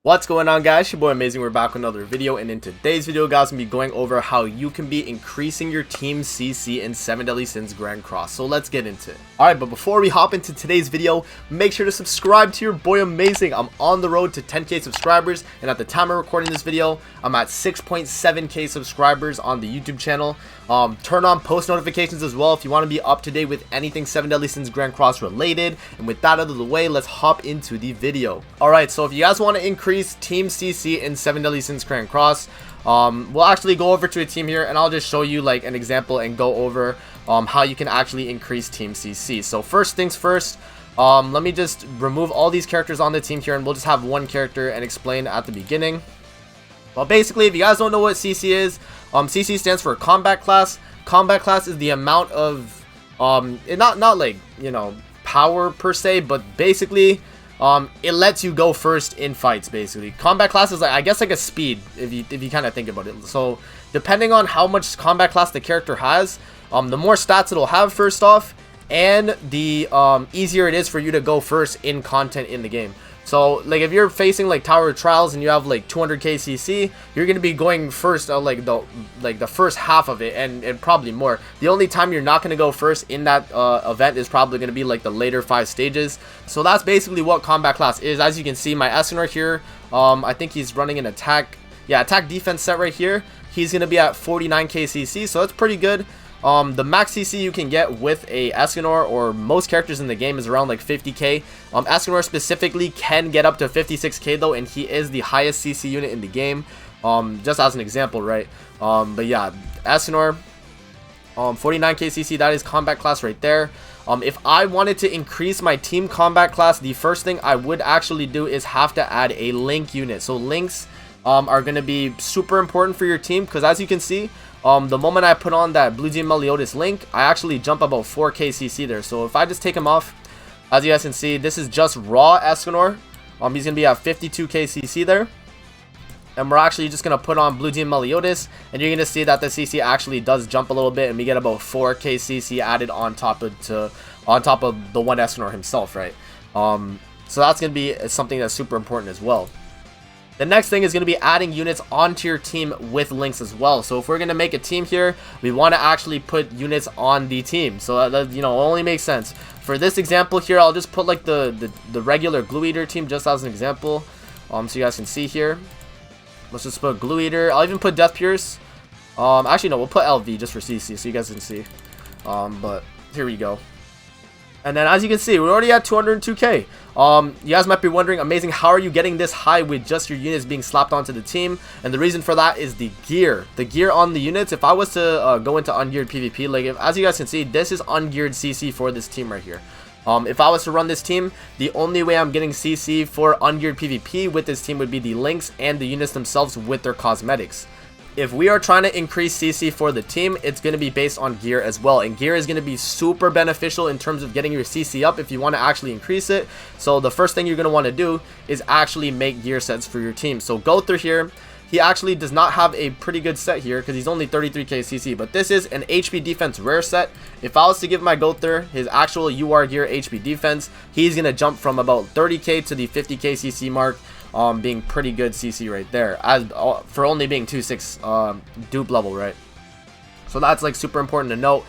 What's going on, guys? Your boy Amazing. We're back with another video, and in today's video, guys, I'm gonna be going over how you can be increasing your team CC in 7 Deadly Sins Grand Cross. So let's get into it. Alright, but before we hop into today's video, make sure to subscribe to your boy Amazing. I'm on the road to 10k subscribers, and at the time of recording this video, I'm at 6.7k subscribers on the YouTube channel. Turn on post notifications as well if you want to be up to date with anything 7 Deadly Sins Grand Cross related. And with that out of the way, let's hop into the video. Alright, so if you guys want to increase team CC in 7 Deadly Sins Grand Cross, we'll actually go over to a team here, and I'll just show you like an example and go over how you can actually increase team CC. So first things first, let me just remove all these characters on the team here, and we'll just have one character and explain at the beginning. Well, basically, if you guys don't know what CC is, CC stands for Combat Class. Combat Class is the amount of, not like, you know, power per se, but basically, it lets you go first in fights. Basically, Combat Class is like, I guess, like a speed if you kind of think about it. So depending on how much Combat Class the character has, the more stats it'll have first off, and the easier it is for you to go first in content in the game. So like if you're facing like Tower of Trials and you have like 200k CC, you're gonna be going first like the first half of it, and probably more. The only time you're not gonna go first in that event is probably gonna be like the later 5 stages. So that's basically what Combat Class is. As you can see, my Escanor here, I think he's running an attack defense set right here. He's gonna be at 49k CC, so that's pretty good. The max CC you can get with a Escanor, or most characters in the game, is around like 50k. Escanor specifically can get up to 56k though, and he is the highest CC unit in the game, just as an example, right? But yeah, Escanor, 49k CC, that is Combat Class right there. If I wanted to increase my team Combat Class, the first thing I would actually do is have to add a Link unit. So Links are going to be super important for your team, because as you can see, the moment I put on that Blue Team Meliodas Link, I actually jump about 4k CC there. So if I just take him off, as you guys can see, this is just raw Escanor. He's going to be at 52k CC there. And we're actually just going to put on Blue Team Meliodas, and you're going to see that the CC actually does jump a little bit, and we get about 4k CC added on top of the one Escanor himself, right? So that's going to be something that's super important as well. The next thing is going to be adding units onto your team with links as well. So if we're going to make a team here, we want to actually put units on the team. So that, you know, only makes sense. For this example here, I'll just put like the regular Glue Eater team just as an example. So you guys can see here. Let's just put Glue Eater. I'll even put Death Pierce. Actually, no, we'll put LV just for CC so you guys can see. But here we go. And then as you can see, we're already at 202k. You guys might be wondering, Amazing, how are you getting this high with just your units being slapped onto the team? And the reason for that is the gear. The gear on the units. If I was to go into ungeared PvP, like as you guys can see, this is ungeared CC for this team right here. If I was to run this team, the only way I'm getting CC for ungeared PvP with this team would be the links and the units themselves with their cosmetics. If we are trying to increase CC for the team, it's going to be based on gear as well. And gear is going to be super beneficial in terms of getting your CC up if you want to actually increase it. So the first thing you're going to want to do is actually make gear sets for your team. So go through here. He actually does not have a pretty good set here because he's only 33k CC. But this is an HP defense rare set. If I was to give my Gother his actual UR gear HP defense, he's going to jump from about 30k to the 50k CC mark. Being pretty good CC right there, as for only being 2.6 dupe level, right? So that's like super important to note.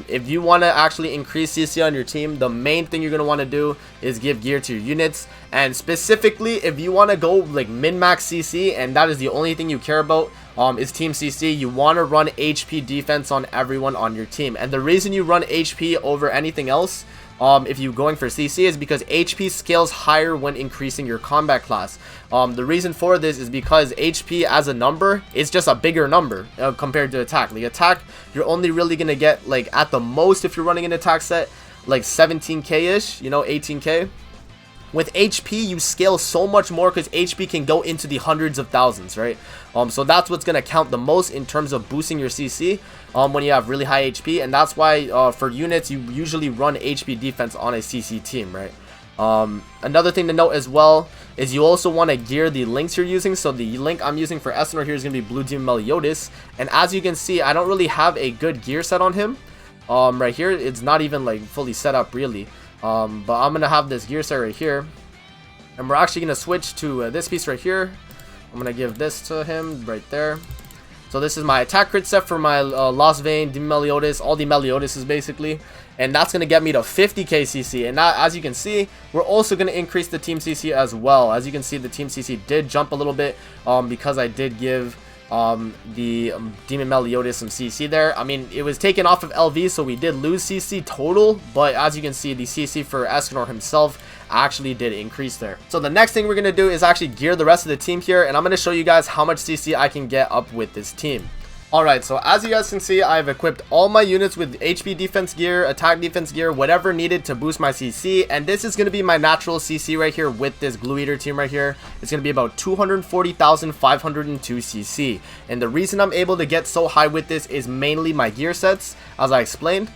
If you want to actually increase CC on your team, the main thing you're going to want to do is give gear to your units. And specifically, if you want to go like min-max CC, and that is the only thing you care about, is team CC, you want to run HP defense on everyone on your team. And the reason you run HP over anything else, if you're going for CC, is because HP scales higher when increasing your Combat Class. The reason for this is because HP as a number is just a bigger number compared to attack. Like attack, you're only really going to get like at the most, if you're running an attack set, like 17k-ish, you know, 18k. With HP, you scale so much more because HP can go into the hundreds of thousands, right? So that's what's going to count the most in terms of boosting your CC when you have really high HP. And that's why for units, you usually run HP defense on a CC team, right? Another thing to note as well is you also want to gear the links you're using. So the link I'm using for Escanor here is going to be Blue Team Meliodas. And as you can see, I don't really have a good gear set on him. Right here, it's not even like fully set up really. But I'm gonna have this gear set right here. And we're actually going to switch to this piece right here. I'm going to give this to him right there. So this is my attack crit set for my Lost Vein, Meliodas, all the Meliodases basically. And that's going to get me to 50k CC. And now, as you can see, we're also going to increase the team CC as well. As you can see, the team CC did jump a little bit because I did give the Demon Meliodas some CC there. I mean, it was taken off of LV, so we did lose CC total. But as you can see, the CC for Escanor himself actually did increase there. So the next thing we're going to do is actually gear the rest of the team here, and I'm going to show you guys how much CC I can get up with this team. Alright, so as you guys can see, I've equipped all my units with HP defense gear, attack defense gear, whatever needed to boost my CC, and this is going to be my natural CC right here with this Glue Eater team right here. It's going to be about 240,502 CC, and the reason I'm able to get so high with this is mainly my gear sets, as I explained.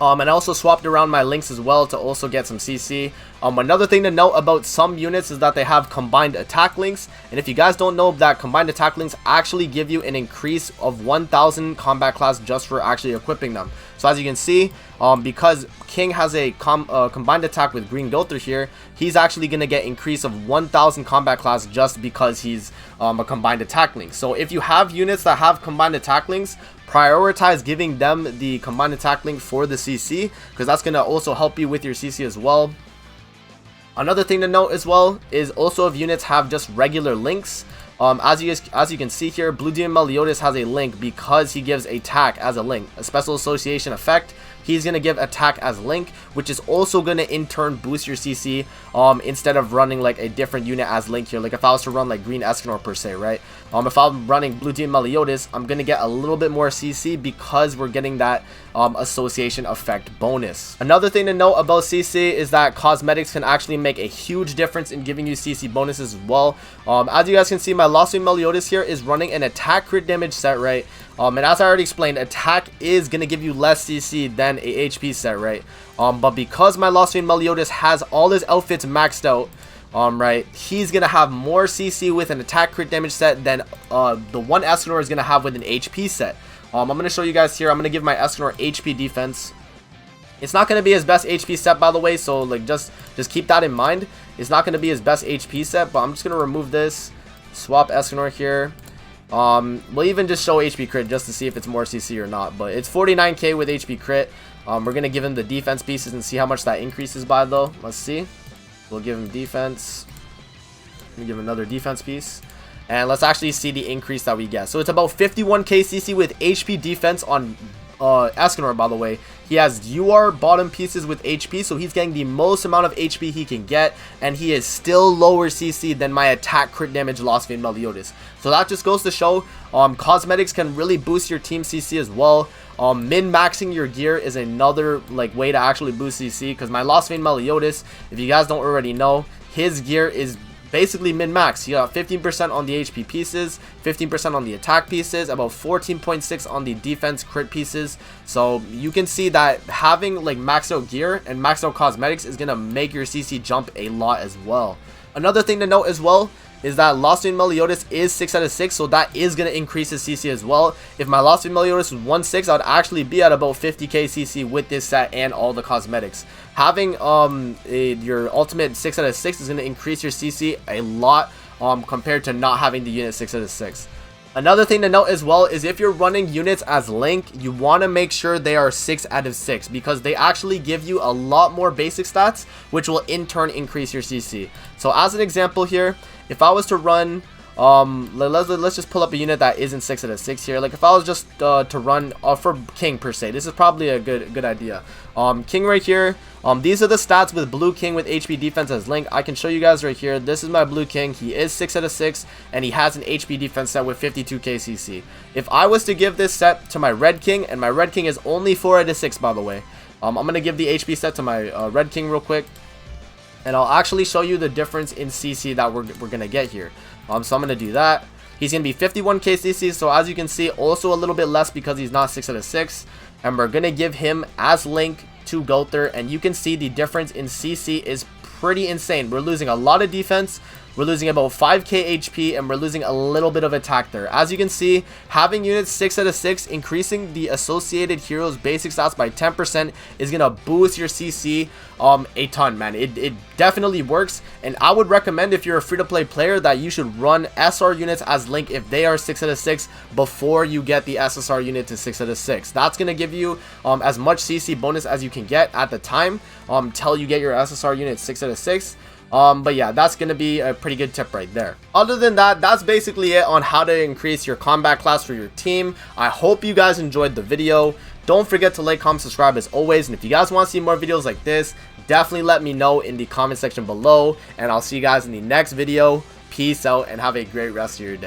And I also swapped around my links as well to also get some CC. Another thing to note about some units is that they have combined attack links. And if you guys don't know, that combined attack links actually give you an increase of 1,000 combat class just for actually equipping them. So as you can see, because King has a combined attack with Green Gother here, he's actually going to get increase of 1,000 combat class just because he's a combined attack link. So if you have units that have combined attack links, prioritize giving them the combined attack link for the CC, because that's going to also help you with your CC as well. Another thing to note as well is also if units have just regular links, as you can see here, Blue Demon Meliodas has a link because he gives attack as a link, a special association effect. He's going to give attack as link, which is also going to in turn boost your CC instead of running like a different unit as link here. Like if I was to run like Green Escanor per se, right? If I'm running Blue Demon Meliodas, I'm going to get a little bit more CC because we're getting that association effect bonus. Another thing to note about CC is that cosmetics can actually make a huge difference in giving you CC bonuses as well. As you guys can see, my Lost Vein Meliodas here is running an attack crit damage set, right? And as I already explained, attack is going to give you less CC than a HP set, right? But because my Lost Vein Meliodas has all his outfits maxed out, right, he's going to have more CC with an attack crit damage set than the one Escanor is going to have with an HP set. I'm going to show you guys here. I'm going to give my Escanor HP defense. It's not going to be his best HP set, by the way, so like just keep that in mind. It's not going to be his best HP set, but I'm just going to remove this, swap Escanor here. We'll even just show HP crit just to see if it's more CC or not, but it's 49k with HP crit. We're going to give him the defense pieces and see how much that increases by, though. Let's see. We'll give him defense. We'll give him another defense piece. And let's actually see the increase that we get. So it's about 51k CC with HP defense on Escanor, by the way. He has UR bottom pieces with HP, so he's getting the most amount of HP he can get, and he is still lower CC than my attack crit damage Lost Vein Meliodas. So that just goes to show cosmetics can really boost your team CC as well. Min-maxing your gear is another like way to actually boost CC, because my Lost Vein Meliodas, if you guys don't already know, his gear is basically min-max. You got 15% on the HP pieces, 15% on the attack pieces, about 14.6 on the defense crit pieces. So you can see that having like maxed out gear and maxed out cosmetics is gonna make your CC jump a lot as well. Another thing to note as well is that Lost Vein Meliodas is 6 out of 6, so that is going to increase his CC as well. If my Lost Vein Meliodas was 1/6, I would actually be at about 50k CC with this set and all the cosmetics. Having your ultimate 6 out of 6 is going to increase your CC a lot compared to not having the unit 6 out of 6. Another thing to note as well is if you're running units as Link, you want to make sure they are 6 out of 6 because they actually give you a lot more basic stats, which will in turn increase your CC. So as an example here, if I was to run, let's just pull up a unit that isn't 6 out of 6 here. Like if I was just to run for King per se, this is probably a good idea. King right here. These are the stats with Blue King with HP defense as Link. I can show you guys right here. This is my Blue King. He is 6 out of 6, and he has an HP defense set with 52k CC. If I was to give this set to my Red King, and my Red King is only 4 out of 6, by the way. I'm gonna give the HP set to my Red King real quick, and I'll actually show you the difference in CC that we're gonna get here. So I'm gonna do that. He's gonna be 51k CC, so as you can see, also a little bit less because he's not 6 out of 6. And we're gonna give him as Link to Gother, and you can see the difference in CC is pretty insane. We're losing a lot of defense, we're losing about 5k HP, and we're losing a little bit of attack there. As you can see, having units 6 out of 6, increasing the associated heroes basic stats by 10% is gonna boost your CC a ton, man. It definitely works, and I would recommend, if you're a free-to-play player, that you should run SR units as Link if they are 6 out of 6 before you get the SSR unit to 6 out of 6. That's gonna give you as much CC bonus as you can get at the time till you get your SSR unit 6 out of 6. But yeah, that's gonna be a pretty good tip right there. Other than that, that's basically it on how to increase your combat class for your team. I hope you guys enjoyed the video. Don't forget to like, comment, subscribe as always, and if you guys want to see more videos like this, definitely let me know in the comment section below, and I'll see you guys in the next video. Peace out and have a great rest of your day.